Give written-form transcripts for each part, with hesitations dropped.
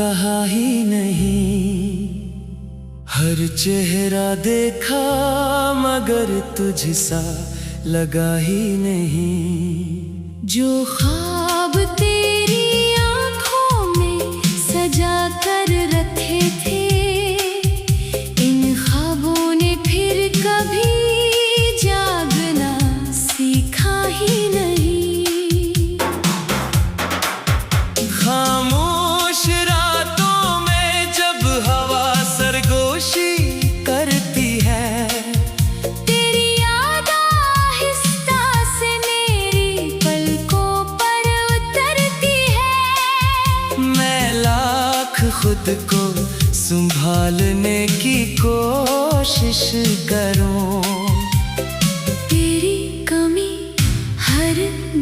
कहा ही नहीं। हर चेहरा देखा मगर तुझसा लगा ही नहीं। जो ख्वाब तेरी आंखों में सजा कर रखे थे, इन ख्वाबों ने फिर कभी जागना सीखा ही नहीं। खामोश रातों में जब हवा सरगोशी करती है, तेरी याद आहिस्ता से मेरी पलकों पर उतरती है। मैं लाख खुद को संभालने की कोशिश करूं, तेरी कमी हर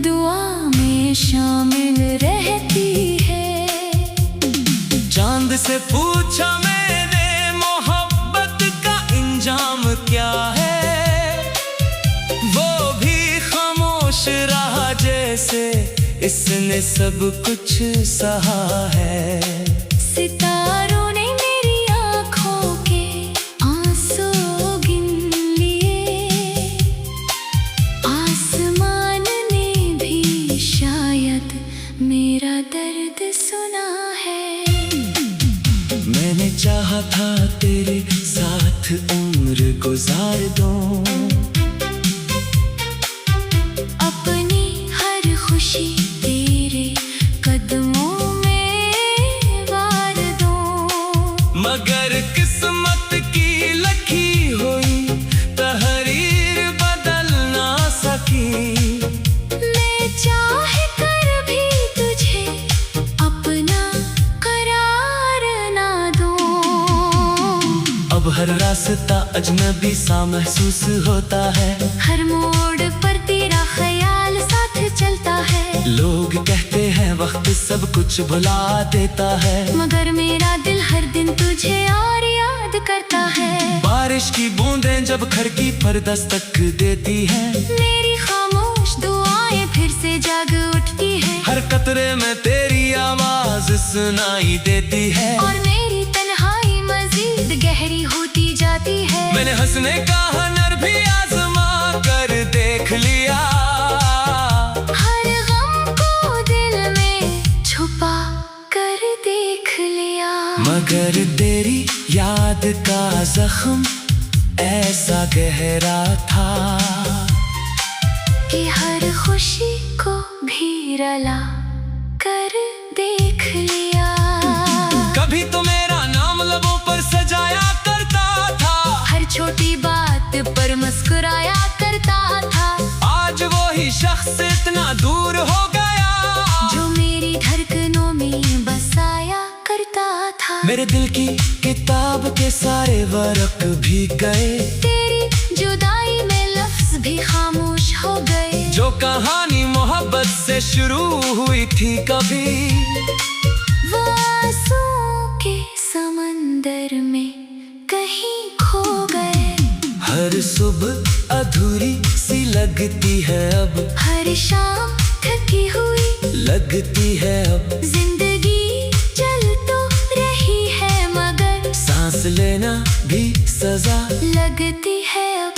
दुआ में शामिल रहती है। चांद से पूछा मैंने मोहब्बत का इंजाम क्या है, वो भी खामोश रहा जैसे इसने सब कुछ सहा है। सितारों ने मेरी आँखों के आंसू गिन लिए, आसमान ने भी शायद मेरा दर्द सुना है। मैंने चाहा था तेरे साथ उम्र गुजार दूं, अपनी हर खुशी तेरे कदमों में वार दूं। मगर किस्मत की लिखी हुई तहरीर बदल ना सकी। मैं चाह कर भी तुझे अपना करार ना दूं। अब हर रास्ता अजनबी सा महसूस होता है, हर मोड़ पर तेरा ख्याल साथ चलता है। लोग कहते हैं वक्त सब कुछ भुला देता है, मगर मेरा दिल हर दिन तुझे और याद करता है। बारिश की बूंदें जब खिड़की पर दस्तक देती हैं, मेरी खामोश दुआएं फिर से जाग उठती है। हर कतरे में तेरी आवाज सुनाई देती है, और मेरी तन्हाई मजीद गहरी होती जाती है। मैंने हंसने का हुनर भी आजमा कर देख लिया, हर गम को दिल में छुपा कर देख लिया। मगर तेरी याद का जख्म ऐसा गहरा था कि हर खुशी को भी रला कर देख लिया। कभी तो मेरा नाम लबों पर सजाया करता था, हर छोटी बात पर मुस्कुराया करता था। आज वो ही शख्स इतना दूर हो गया जो मेरी धड़कनों में बसाया करता था। मेरे दिल की किताब के सारे वर्क भीग गए, तेरी जुदाई में लफ्ज भी खामोश हो गए। जो कहानी मोहब्बत से शुरू हुई थी कभी, वो आंसुओं के समंदर में कहीं खो गए। हर सुबह अधूरी सी लगती है अब, हर शाम थकी हुई लगती है अब। जिंदगी चल तो रही है मगर सांस लेना भी सजा लगती है अब।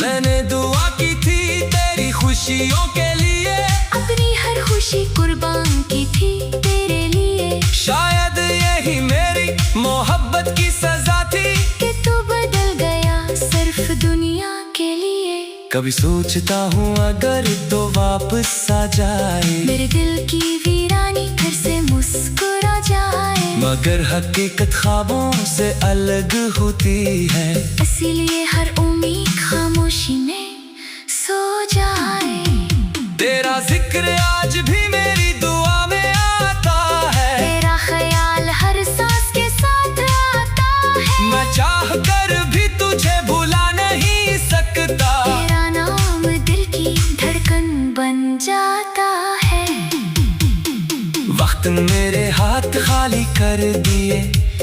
मैंने दुआ की थी तेरी खुशियों के लिए, अपनी हर खुशी कुर्बान की थी तेरे लिए। शायद यही मेरी मोहब्बत की सजा थी कि तू बदल गया सिर्फ दुनिया के लिए। कभी सोचता हूँ अगर तो वापस आ जाए, मेरे दिल की वीरानी फिर से मुस्कुरा जाए। मगर हकीकत ख्वाबों से अलग होती है, इसीलिए हर उम्मीद खामोशी में सो जाए। तेरा जिक्र आज भी मेरी दुआ में आता है, तेरा ख्याल हर सांस के साथ आता है। मैं चाह कर भी तुझे भुला नहीं सकता, तेरा नाम दिल की धड़कन बन जाता है। वक्त मेरे हाथ खाली कर दिए,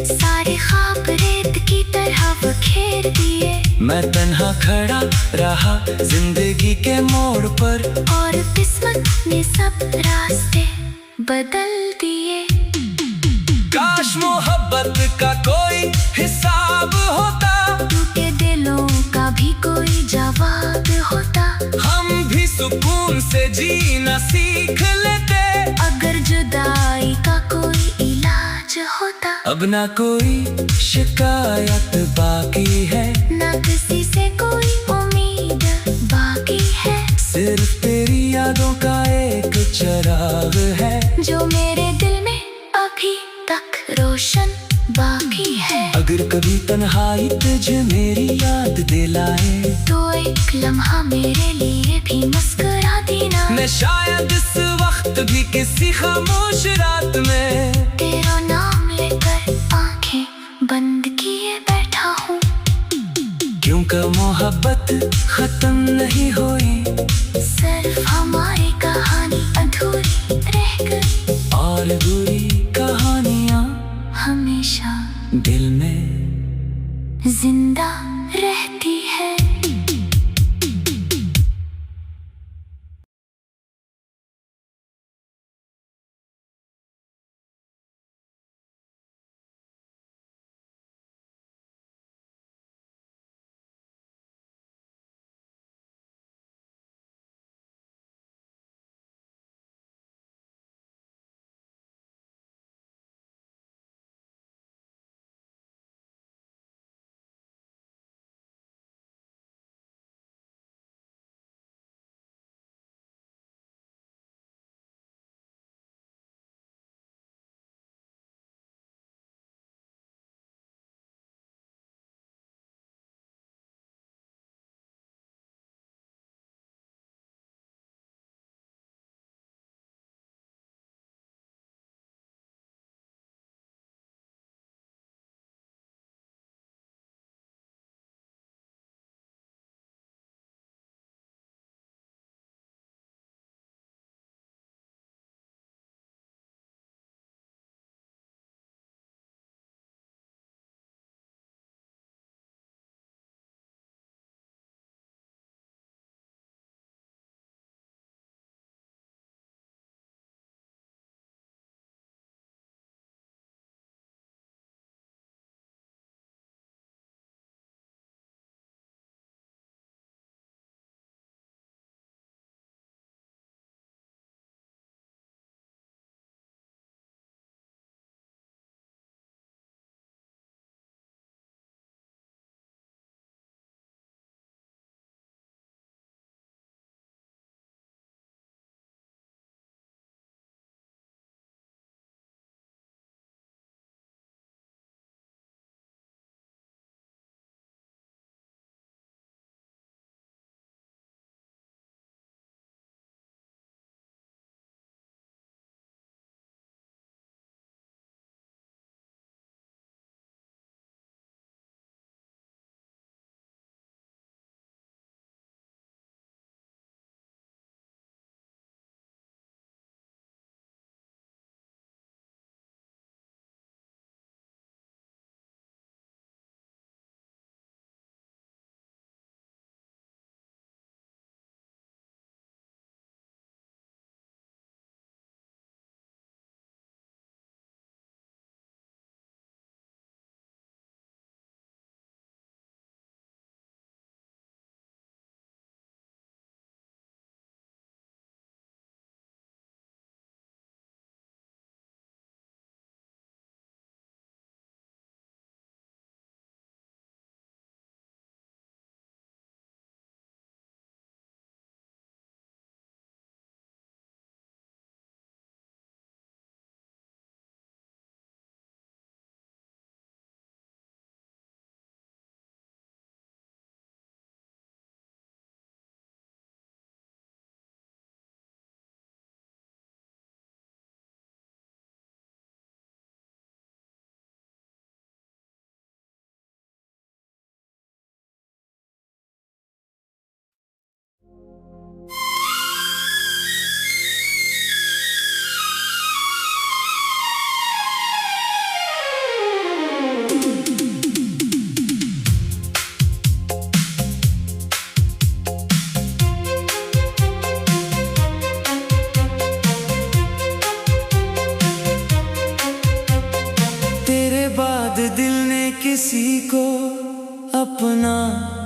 सारे ख्वाब रेत की तरह बिखेर दिए। मैं तन्हा खड़ा रहा जिंदगी के मोड़ पर, और किस्मत ने सब रास्ते बदल दिए। काश मोहब्बत का कोई हिसाब होता, टूटे दिलों का भी कोई जवाब होता। हम भी सुकून से जीना सीख लेते, अगर जुदाई का कोई इलाज होता। अब ना कोई शिकायत बाकी है, ना किसी से कोई उम्मीद बाकी है। सिर्फ तेरी यादों का एक चिराग है, जो मेरे दिल में अभी तक रोशन बाकी है। अगर कभी तन्हाई तुझे मेरी याद दिलाए, तो एक लम्हा मेरे लिए भी मुस्कुरा देना। मैं शायद इस वक्त भी किसी खामोश रात में तेरा नाम लेकर आंखें बंद किए बैठा हूँ। क्योंकि मोहब्बत खत्म नहीं हुई, सिर्फ हमारी कहानी अधूरी रह गई। और बुरी कहानियाँ हमेशा दिल में जिंदा रहती है। मैंने किसी को अपना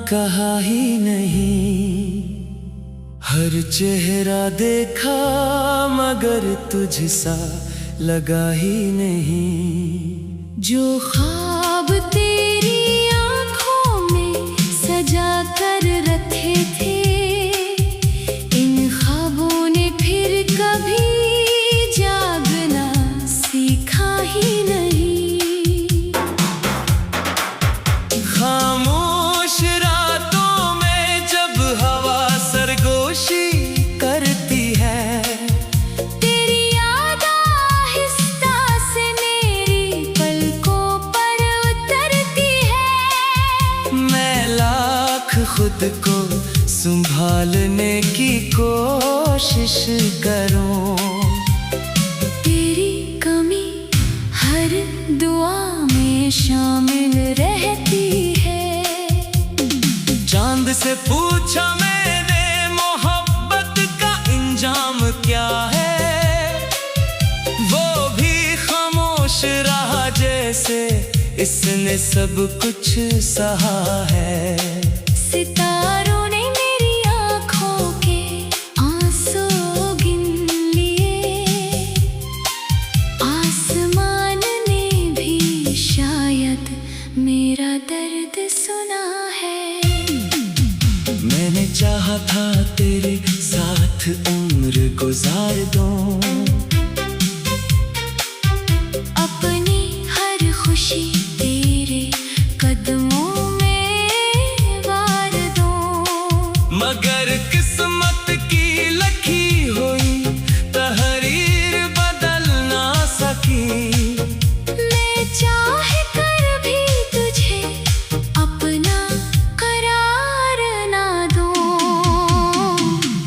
कहा ही नहीं। हर चेहरा देखा मगर तुझ सा लगा ही नहीं। जो ख्वाब तेरी आंखों में सजा कर रखे थे, इन ख्वाबों ने फिर कभी जागना सीखा ही नहीं। खामोश रातों में जब हवा सरगोशी करती है, तेरी याद आहिस्ता से मेरी पलकों पर उतरती है। मैं लाख खुद को संभालने की कोशिश करूं, तेरी कमी हर दुआ में शामिल रहती है। चांद से पूछा मैंने मोहब्बत का इंजाम क्या है, वो भी खामोश रहा जैसे इसने सब कुछ सहा है। सितारों ने मेरी आँखों के आंसू गिन लिए, आसमान ने भी शायद मेरा दर्द सुना है। मैंने चाहा था तेरे साथ उम्र गुजार दूं, अपनी हर खुशी तेरे कदमों में वार दूं। मगर किस्मत की लखी हुई तहरीर बदल ना सकी। मैं चाह कर भी तुझे अपना करार ना दूं।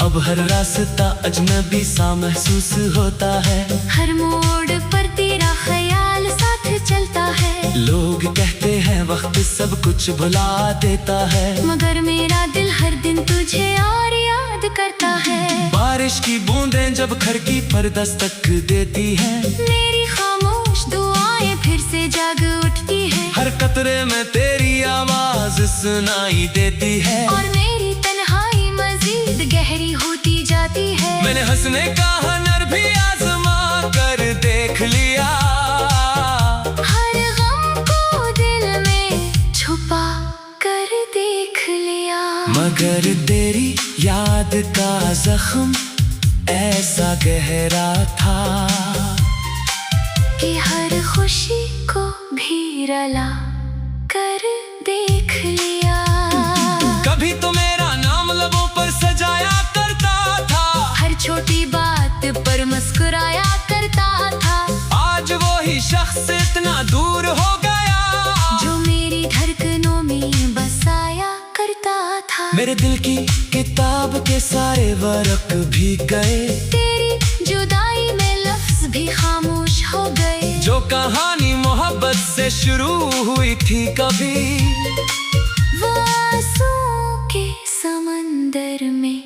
अब हर रास्ता अजनबी सा महसूस होता है, हर मोड़ पर तेरा ख्याल साथ चलता है। लोग कहते हैं वक्त सब कुछ भुला देता है, मगर मेरा दिल हर दिन तुझे और याद करता है। बारिश की बूंदें जब खिड़की पर दस्तक देती हैं, मेरी खामोश दुआएं फिर से जाग उठती है। हर कतरे में तेरी आवाज सुनाई देती है, और मेरी तन्हाई मजीद गहरी होती जाती है। मैंने हंसने का हुनर भी आजमा कर देख लिया, हर गम को दिल में छुपा कर देख लिया। मगर तेरी याद का जख्म ऐसा गहरा था कि हर खुशी को भी रला कर देख लिया। कभी तो मेरा नाम लबों पर सजाया करता था, हर छोटी बात पर मुस्कुराया करता था। आज वो ही शख्स इतना दूर हो गया जो मेरी धड़कनों में बसाया करता था। मेरे दिल की किताब के सारे वर्क भी गए, तेरी जुदाई में लफ्ज भी खामोश हो गए। जो कहानी मोहब्बत से शुरू हुई थी कभी, वो आंसुओं के समंदर में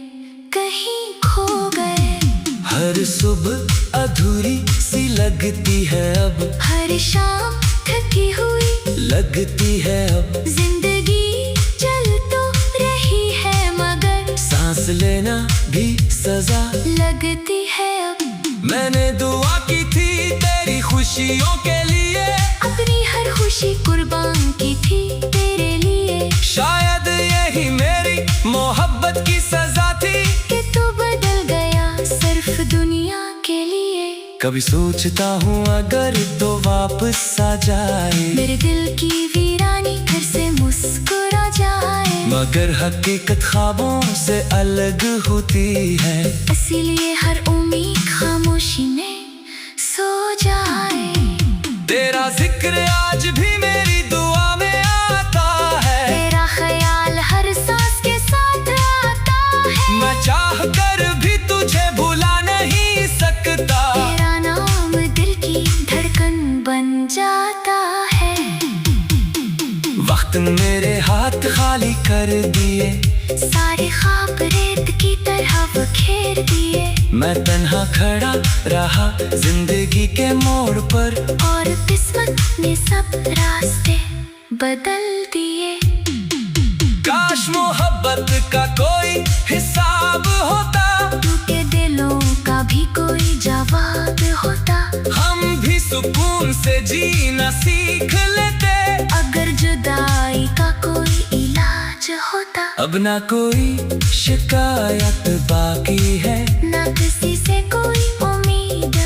कहीं खो गए। हर सुबह अधूरी सी लगती है अब, हर शाम थकी हुई लगती है अब। जिंदगी चल तो रही है मगर सांस लेना भी सजा लगती है अब। मैंने दुआ की थी तेरी खुशियों के लिए, अपनी हर खुशी कुर्बान की थी तेरे लिए। शायद यही मेरी मोहब्बत की सजा थी कि तू बदल गया सिर्फ दुनिया के लिए। कभी सोचता हूँ अगर तो वापस आ जाए, मेरे दिल की वीरानी फिर से मुस्कुरा जाए। मगर हकीकत ख्वाबों से अलग होती है, इसीलिए हर उम्मीद खामोशी में सो जाए। तेरा जिक्र आज भी मेरी दुआ में आता है, तेरा ख्याल हर सांस के साथ आता है। मैं चाह कर भी तुझे भुला नहीं सकता, तेरा नाम दिल की धड़कन बन जाता है। वक्त मेरे हाथ खाली कर दिए, सारे ख्वाब रेत की तरह बखेर दिए। मैं तन्हा खड़ा रहा जिंदगी के मोड़ पर, और किस्मत ने सब रास्ते बदल दिए। काश मोहब्बत का कोई हिसाब होता, टूटे दिलों का भी कोई जवाब होता। हम भी सुकून से जीना सीख लेते। अगर जुदाई का कोई इलाज होता। अब ना कोई शिकायत बाकी है, ना किसी से कोई उम्मीद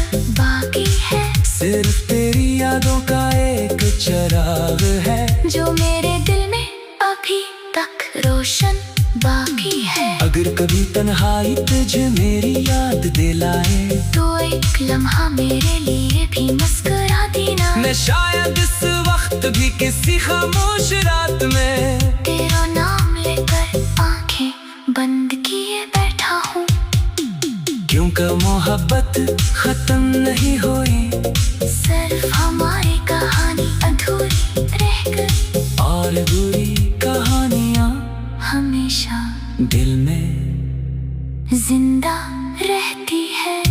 बाकी है। सिर्फ तेरी यादों का एक चिराग है, जो मेरे दिल में अभी तक रोशन बाकी है। अगर कभी तन्हाई तुझे मेरी याद दिलाए, तो एक लम्हा मेरे लिए भी मुस्कुरा देना। मैं शायद इस वक्त भी किसी खामोश रात में तेरा नाम लेकर आंखें बंद किए बैठा हूँ। क्योंकि मोहब्बत खत्म नहीं हुई, सिर्फ हमारी कहानी अधूरी रह गई। और बुरी कहानियाँ हमेशा दिल में जिंदा रहती है।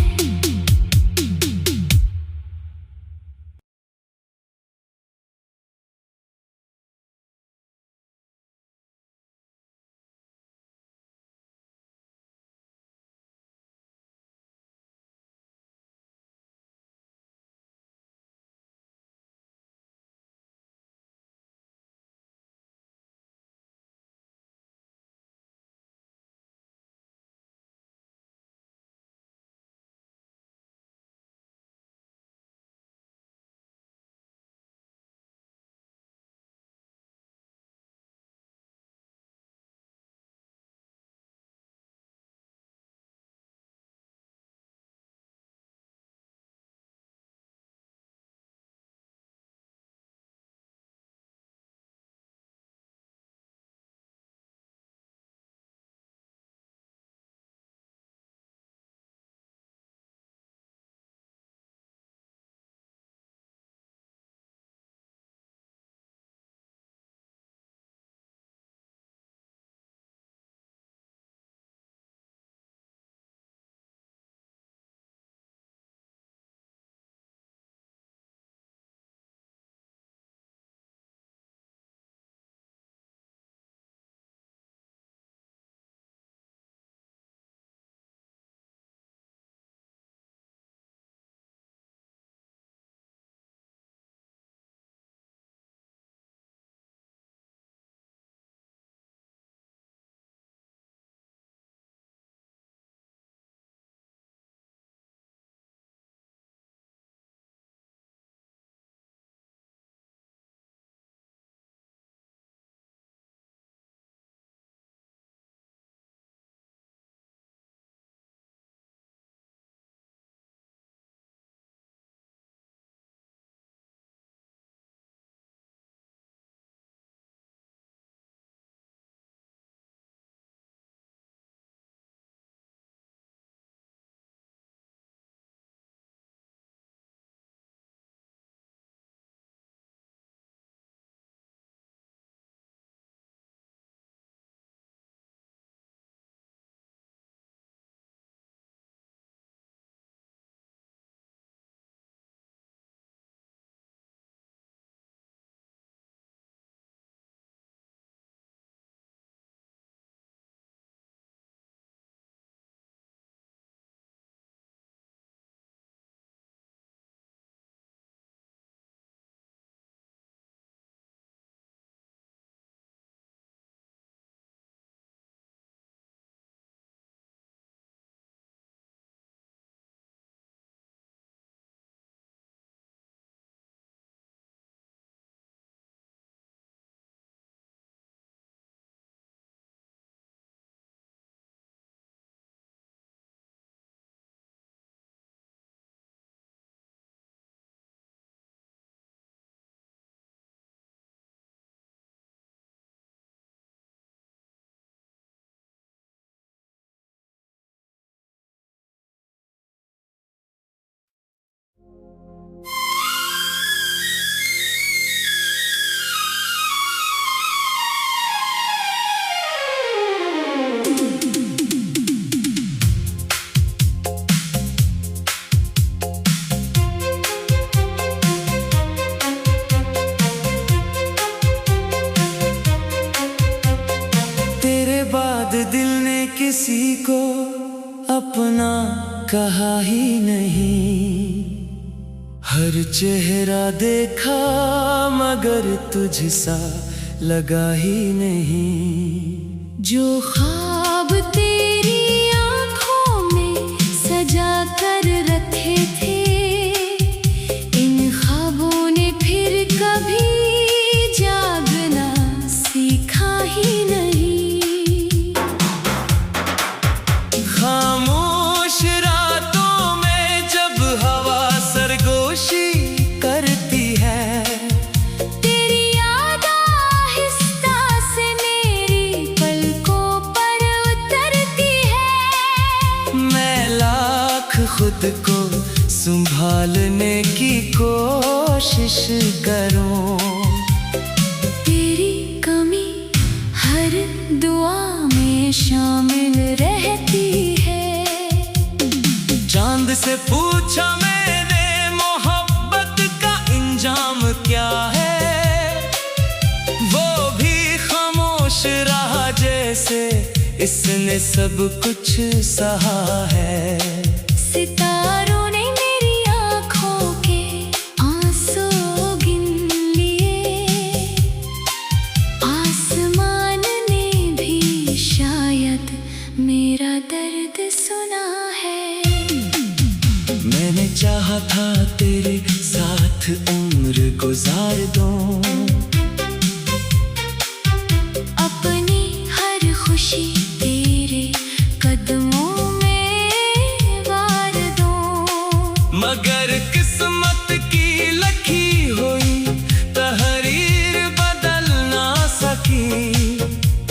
दिल ने किसी को अपना कहा ही नहीं। हर चेहरा देखा मगर तुझसा लगा ही नहीं। जो ख्वाब तेरी आंखों में सजा कर रखे थे, इन ख्वाबों ने फिर कभी जागना सीखा ही नहीं। खामोश रातों में जब हवा सरगोशी करती है, तेरी याद आहिस्ता से मेरी पलकों पर उतरती है। मैं लाख खुद को संभालने की कोशिश करूं, तेरी कमी हर दुआ में शामिल रहती है। चांद से पूछा मैंने मोहब्बत का इंजाम क्या है, वो भी खामोश रहा जैसे इसने सब कुछ सहा है। सितारों ने मेरी आँखों के आंसू गिन लिए, आसमान ने भी शायद मेरा दर्द सुना है। मैंने चाहा था तेरे साथ उम्र गुजार दूं, अपनी हर खुशी तेरे कदमों में वार दूं। मगर किस्मत की लिखी हुई तहरीर बदल ना सकी।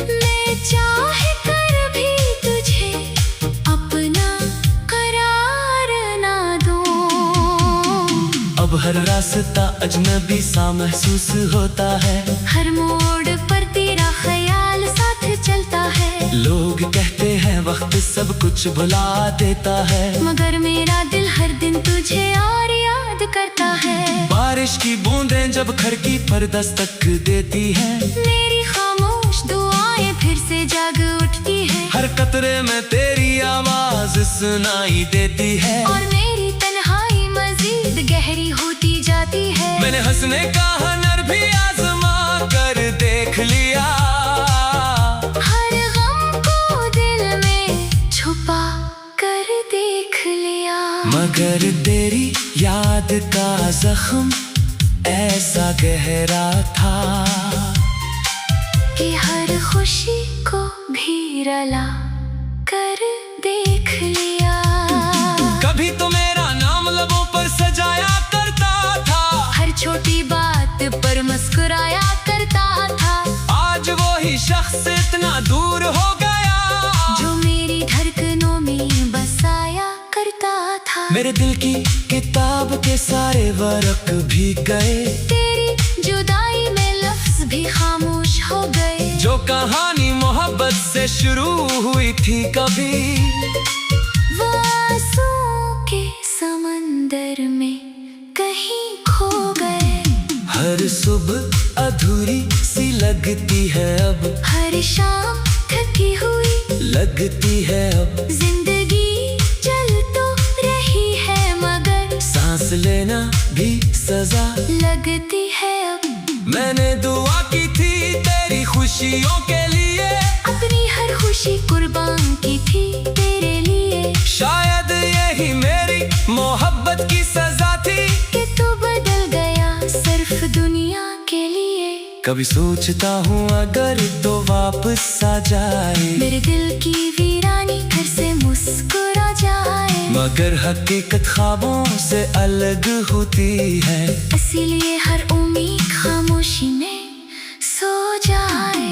मैं चाह कर भी तुझे अपना करार ना दूं। अब हर रास्ता अजनबी सा महसूस होता है, हर मोड़ पर तेरा ख्याल साथ चलता है। लोग कहते हैं वक्त सब कुछ भुला देता है, मगर मेरा दिल हर दिन तुझे और याद करता है। बारिश की बूंदें जब खिड़की पर दस्तक देती हैं, मेरी खामोश दुआएं फिर से जाग उठती है। हर कतरे में तेरी आवाज सुनाई देती है, और मेरी तन्हाई मजीद गहरी होती जाती है। मैंने हंसने का हुनर भी आजमा कर देख लिया, हर गम को दिल में छुपा कर देख लिया। मगर तेरी याद का जख्म ऐसा गहरा था कि हर खुशी को भी रला कर देख लिया। कभी तो मेरा नाम लबों पर सजाया करता था, हर छोटी बात पर मुस्कुराया करता था। आज वो ही शख्स इतना दूर हो गया जो मेरी धड़कनों में बसाया करता था। मेरे दिल की किताब के सारे वर्क भी गए, तेरी जुदाई में लफ्ज भी खामोश हो गए। जो कहानी मोहब्बत से शुरू हुई थी कभी, वो आंसुओं के समंदर में कहीं खो गए। हर सुबह अधूरी सी लगती है अब, हर शाम थकी हुई लगती है अब। जिंदगी चल तो रही है मगर सांस लेना भी सजा लगती है अब। मैंने दुआ की थी तेरी खुशियों के लिए, अपनी हर खुशी कुर्बान की थी तेरे लिए। शायद यही मेरी मोहब्बत की सजा थी कि तू बदल गया सिर्फ दुनिया के लिए। कभी सोचता हूँ अगर तो वापस आ जाए, मेरे दिल की वीरानी फिर से मुस्कुरा जाए। मगर हकीकत ख्वाबों से अलग होती है, इसीलिए हर उम्मीद खामोशी में सो जाए।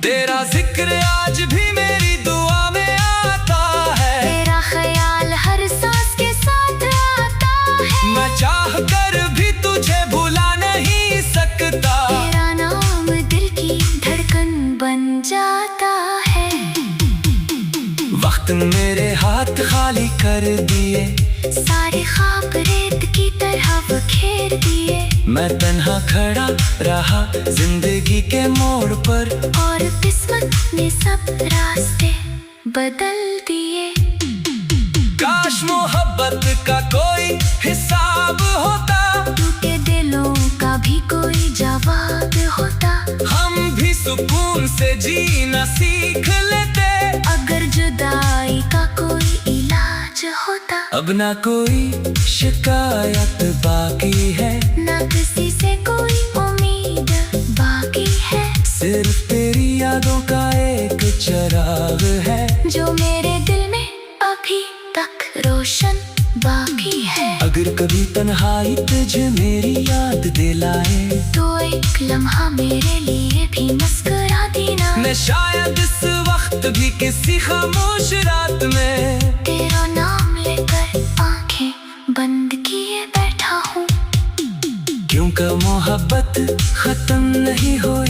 तेरा जिक्र आज भी मेरी दुआ में आता है, तेरा ख्याल हर सांस के साथ आता है। मैं चाह कर भी तुझे भुला नहीं सकता, तेरा नाम दिल की धड़कन बन जाता है। वक्त मेरे हाथ खाली कर दिए, सारे ख्वाब रेत की तरह बखेर दिए। मैं तन्हा खड़ा रहा जिंदगी के मोड़ पर, और किस्मत ने सब रास्ते बदल दिए। काश मोहब्बत का कोई हिसाब होता, टूटे दिलों का भी कोई जवाब होता। हम भी सुकून से जीना सीख लेते। अगर जुदाई का कोई इलाज होता। अब ना कोई शिकायत बाकी है, ना किसी से कोई उम्मीद बाकी है। सिर्फ तेरी यादों का एक चिराग है, जो मेरे दिल में अभी तक रोशन बाकी है। अगर कभी तन्हाई तुझे मेरी याद दिलाए, तो एक लम्हा मेरे लिए भी मुस्कुरा देना। मैं शायद इस वक्त भी किसी खामोश रात में तेरा नाम लेकर आंखें बंद किए बैठा हूँ। क्योंकि मोहब्बत खत्म नहीं हो